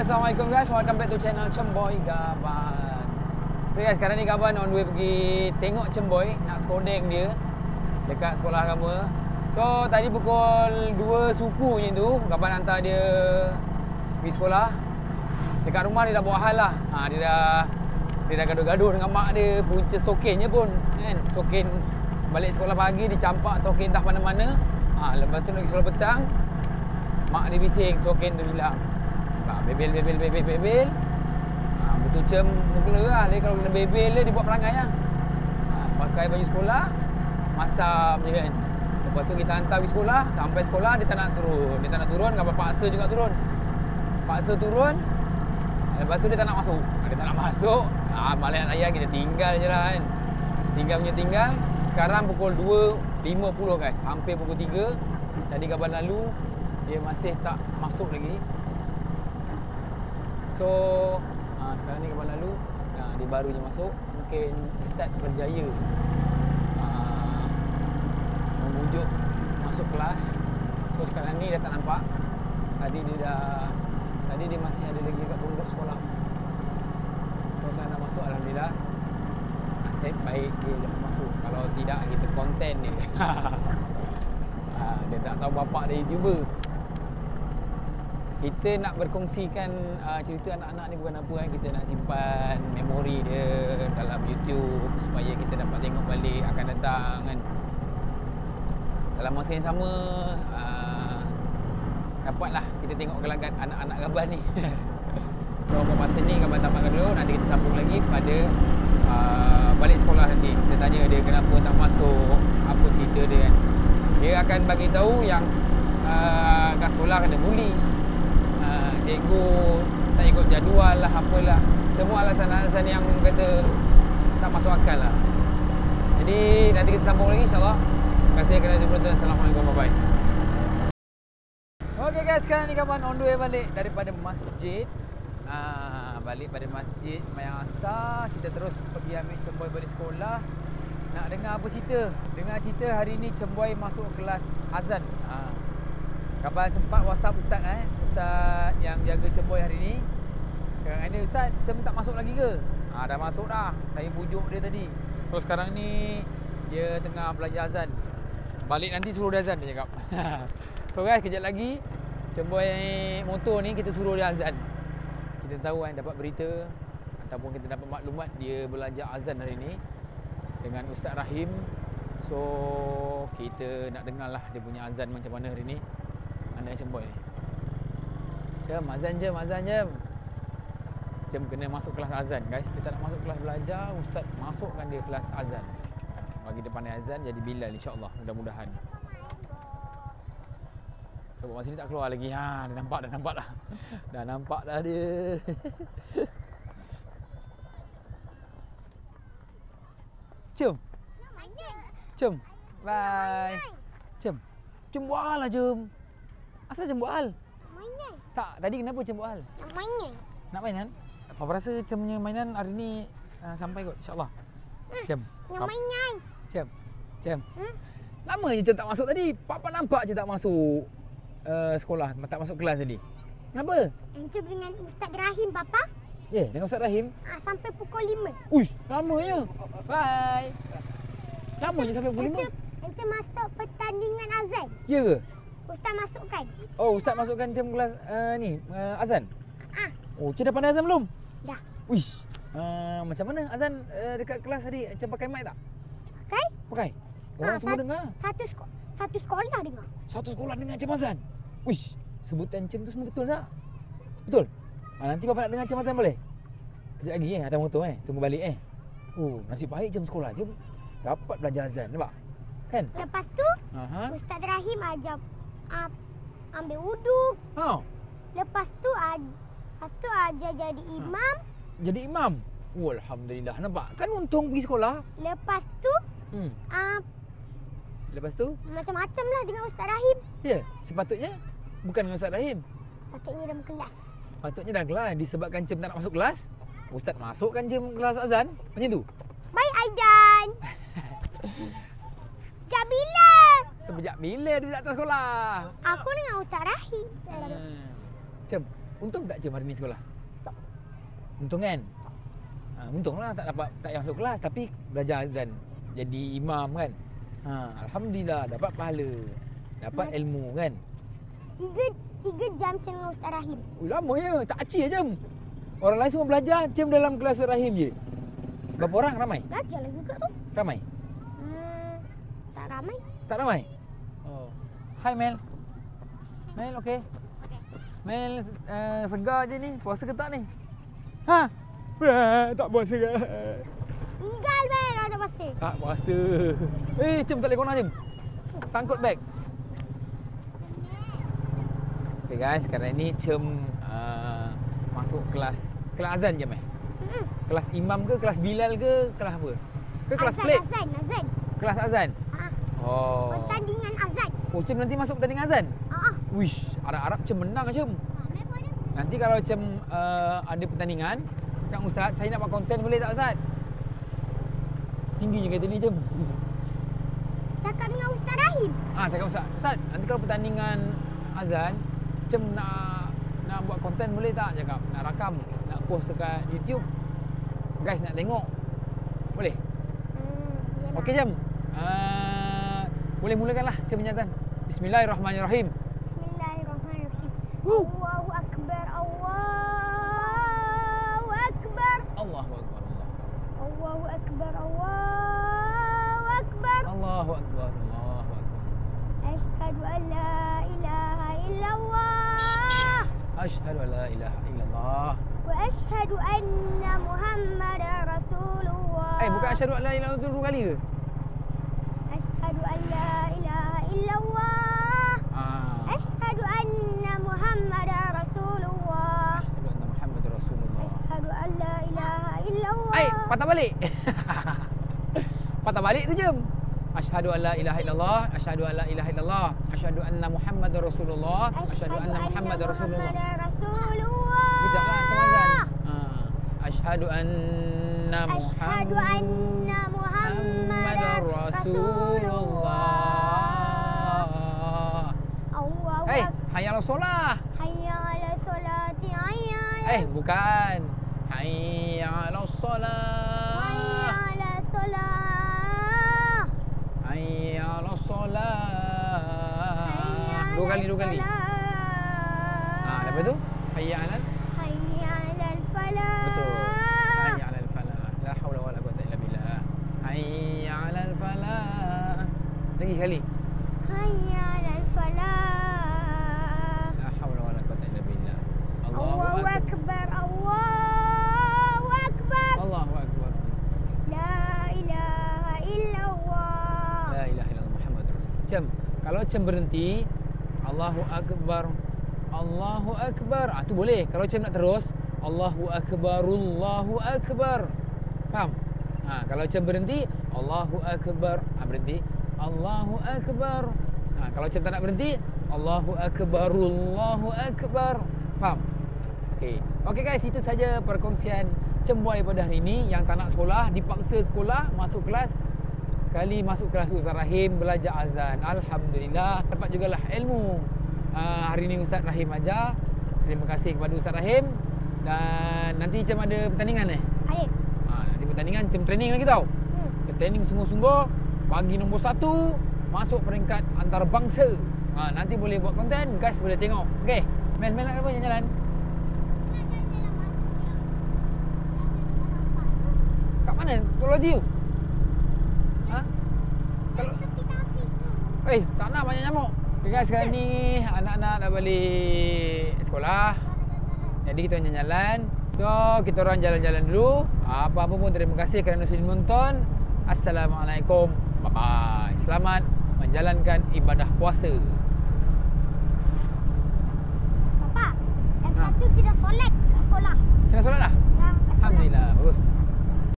Assalamualaikum guys, welcome back to channel Cemboy Gaban. Okay guys, sekarang ni Gaban on the way pergi tengok Cemboy, nak skodeng dia dekat sekolah agama. So tadi pukul 2 suku macam tu, Gaban hantar dia pergi sekolah. Dekat rumah dia dah buat hal lah. Dia dah gaduh-gaduh dengan mak dia, punca stokinnya pun kan. Stokin balik sekolah pagi, dia campak stokin entah mana-mana. Lepas tu nak pergi sekolah petang, mak dia bising stokin tu hilang. Bebel. Betul macam mula lah dia kalau kena bebel dia buat perangai lah. Pakai baju sekolah, masam je kan. Lepas tu kita hantar pergi sekolah, sampai sekolah dia tak nak turun. Gaban paksa juga turun. Paksa turun. Lepas tu dia tak nak masuk. Malah nak layan, kita tinggal je lah kan. Tinggal. Sekarang pukul 2.50 guys. Hampir pukul 3. Tadi Gaban lalu, dia masih tak masuk lagi. So, sekarang ni Gaban lalu, dia baru je masuk. Mungkin Ustaz berjaya memujuk masuk kelas. So, sekarang ni dah tak nampak. Tadi dia masih ada lagi kat pondok sekolah. So, saya dah masuk, Alhamdulillah. Nasib baik dia dah masuk. Kalau tidak, kita konten dia. Dia tak tahu bapak dia YouTuber. Kita nak berkongsikan cerita anak-anak ni bukan apa kan. Kita nak simpan memori dia dalam YouTube supaya kita dapat tengok balik akan datang kan. Dalam masa yang sama dapatlah kita tengok gelagat anak-anak Gaban ni. So masa ni Gaban tamatkan dulu. Nanti kita sambung lagi pada balik sekolah nanti. Kita tanya dia kenapa tak masuk, apa cerita dia kan. Dia akan bagi tahu yang kat sekolah kena bully. Cikgu tak ikut jadual lah, apalah. Semua alasan-alasan yang kata tak masuk akal lah. Jadi nanti kita sambung lagi insyaAllah. Terima kasih kerana menonton. Assalamualaikum, bye-bye. Okay guys, sekarang ni Gaban on the way balik daripada masjid. Balik pada masjid sembahyang asar. Kita terus pergi ambil Cemboy balik sekolah. Nak dengar apa cerita? Dengar cerita hari ni Cemboy masuk kelas azan. Gaban sempat WhatsApp Ustaz Ustaz yang jaga Cemboy hari ni. Kadang-kadang Ustaz, Cem tak masuk lagi ke? Dah masuk dah. Saya bujuk dia tadi. So sekarang ni dia tengah belajar azan. Balik nanti suruh dia azan dia cakap. So guys, kejap lagi Cemboy motor ni kita suruh dia azan. Kita tahu kan, dapat berita ataupun kita dapat maklumat dia belajar azan hari ni dengan Ustaz Rahim. So kita nak dengar lah dia punya azan macam mana hari ni. Anak Cemboy ni. Azan Cem. Cem kena masuk kelas azan guys. Dia tak nak masuk kelas belajar, Ustaz masukkan dia kelas azan. Bagi dia pandai azan jadi Bilal insya-Allah, mudah-mudahan. So masa ni tak keluar lagi. Dah nampak dah. Dah nampak dah dia. Cem. Bye. Cem bual lah Cem. Asal Cem bual? Mainan. Tak, tadi kenapa Cem bual? Nak mainan? Apa rasa Cem punya mainan hari ni sampai kot insya-Allah. Cem. Nak mainan. Cem. Lama je Cem tak masuk tadi. Papa nampak je tak masuk sekolah, tak masuk kelas tadi. Kenapa? Encik dengan Ustaz Rahim Papa. Dengan Ustaz Rahim. Sampai pukul 5. Uish, lamanya. Bye. Lama je sampai pukul 5. Encik masuk pertandingan azan. Ya ke? Ustaz masukkan. Oh, Ustaz masukkan Cem kelas azan. Oh, Cem dah pandai azan belum? Dah. Uish. Macam mana azan dekat kelas tadi? Cem pakai mic tak? Pakai. Orang semua dengar. Satu sekolah dengar. Satu sekolah dengar Cem azan. Uish, sebutan Cem tu semua betul tak? Betul? Nanti Papa nak dengar Cem azan boleh? Kejap lagi atas motor tunggu balik Oh, nasib baik Cem sekolah je dapat belajar azan, nampak? Kan? Lepas tu Ustaz Rahim ajar ambil wuduk. Lepas tu ajar jadi imam. Jadi imam? Oh, alhamdulillah, nampak? Kan untung pergi sekolah. Lepas tu Lepas tu? Macam-macam lah dengan Ustaz Rahim. Ya, sepatutnya bukan dengan Ustaz Rahim. Patutnya dalam kelas. Patutnya dalam kelas. Disebabkan Cem tak nak masuk kelas, Ustaz masukkan Cem kelas azan. Macam tu. Baik Aidan. Sejak bila? Sejak bila dia datang sekolah? Aku dengan Ustaz Rahim. Cem, untung tak Cem hari ni sekolah? Tak. Untung kan? Untunglah tak payah masuk kelas tapi belajar azan. Jadi imam kan? Alhamdulillah dapat pahala. Dapat ilmu kan? 3 jam Cem dengan Ustaz Rahim. Lama ya, tak acik Cem. Orang lain semua belajar, Cem dalam kelas Rahim je. Berapa orang? Ramai? Belajar lah juga tu. Ramai? Tak ramai. Tak ramai? Oh. Hai Mel. Mel okey? Okey. Mel segar je ni. Puasa ke tak ni? Ha? Tak puasa ke? Tinggal Mel ada pasal. Tak puasa. Cem tak boleh kona Cem. Sangkut beg. Okay guys, sekarang ni Cem masuk kelas azan je Kelas imam ke, kelas bilal ke, kelas apa? Ke kelas plate? Azan. Kelas azan? Oh. Pertandingan azan. Oh, Cem nanti masuk pertandingan azan? Wish, harap-harap Cem menang Cem. Nanti kalau Cem ada pertandingan, Kang Ustaz, saya nak buat konten boleh tak Ustaz? Tingginya kereta ni Cem. Cakap dengan Ustaz Rahim. Cakap Ustaz. Ustaz, nanti kalau pertandingan azan, Cem nak buat konten boleh tak? Cakap, nak rakam, nak post dekat YouTube. Guys nak tengok. Boleh? Okey Cem. Boleh mulakanlah Cem punya azan. Bismillahirrahmanirrahim. Bismillahirrahmanirrahim. Allahu akbar. Allahu akbar. Allahu akbar. Allahu akbar. Allahu akbar. Allahu akbar. Allahu akbar. Asyhadu an la ilaha illallah. Asyhadu an la ilaha illallah. Wa asyhadu anna Muhammadar Rasulullah. Bukan asyhadu an la ilaha illallah dua kali ke? Asyhadu an la ilaha illallah. Asyhadu anna Muhammadar Rasulullah. Asyhadu anna Muhammadar Rasulullah. Asyhadu an la ilaha illallah. Patah balik. Patah balik tu Cem. Asyhadu an la ilaha illallah, asyhadu an la ilaha illallah, asyhadu anna Muhammadar Rasulullah, asyhadu anna Muhammadar Rasulullah. Kejaplah macam azan. Asyhadu anna Muhammadar Rasulullah. Hayya 'alas solah. Hayya 'alas solati. Hayya 'alas bukan. Hayya 'alas solah. Hayya 'alas solah. Hayya 'alas solah. Dua kali. Lepas tu hayya 'alal falah. betul. Hayya 'alal falah. La haula wala quwwata illa billah. Hayya 'alal falah. Lagi sekali. Hayya 'alal falah. La haula wala quwwata illa billah. Allahu akbar. Allahu akbar. Allahu akbar. La ilaha illallah. La ilaha illallah Muhammadur Rasulullah. Cem, kalau Cem berhenti Allahu akbar. Allahu akbar. Tu boleh. Kalau Cem nak terus Allahu akbarullahu akbar. Faham? Kalau Cem berhenti Allahu akbar. Berhenti Allahu akbar. Kalau Cem tak nak berhenti Allahu akbarullahu akbar. Faham? Okey guys, itu saja perkongsian Cem Boy pada hari ini. Yang tak nak sekolah, dipaksa sekolah, masuk kelas. Sekali masuk kelas Ustaz Rahim, belajar azan. Alhamdulillah, dapat jugalah ilmu. Hari ini Ustaz Rahim ajar. Terima kasih kepada Ustaz Rahim. Dan nanti Cem ada pertandingan Ada. Nanti pertandingan Cem training lagi tau. Training sungguh-sungguh. Bagi nombor 1, masuk peringkat antarabangsa. Nanti boleh buat konten, guys boleh tengok. Okey. Mel nak apa jalan-jalan? Kat mana? Teknologi tu? Tak nak banyak nyamuk. Okay guys, sekarang ni anak-anak dah balik sekolah. Jadi kita jalan-jalan. So, kita orang jalan-jalan dulu. Apa-apa pun terima kasih kerana sudah menonton. Assalamualaikum. Bye-bye. Selamat menjalankan ibadah puasa. Papa, yang satu tidak solat kat sekolah. Kena solat dah? Kat sekolah. Alhamdulillah. Bagus.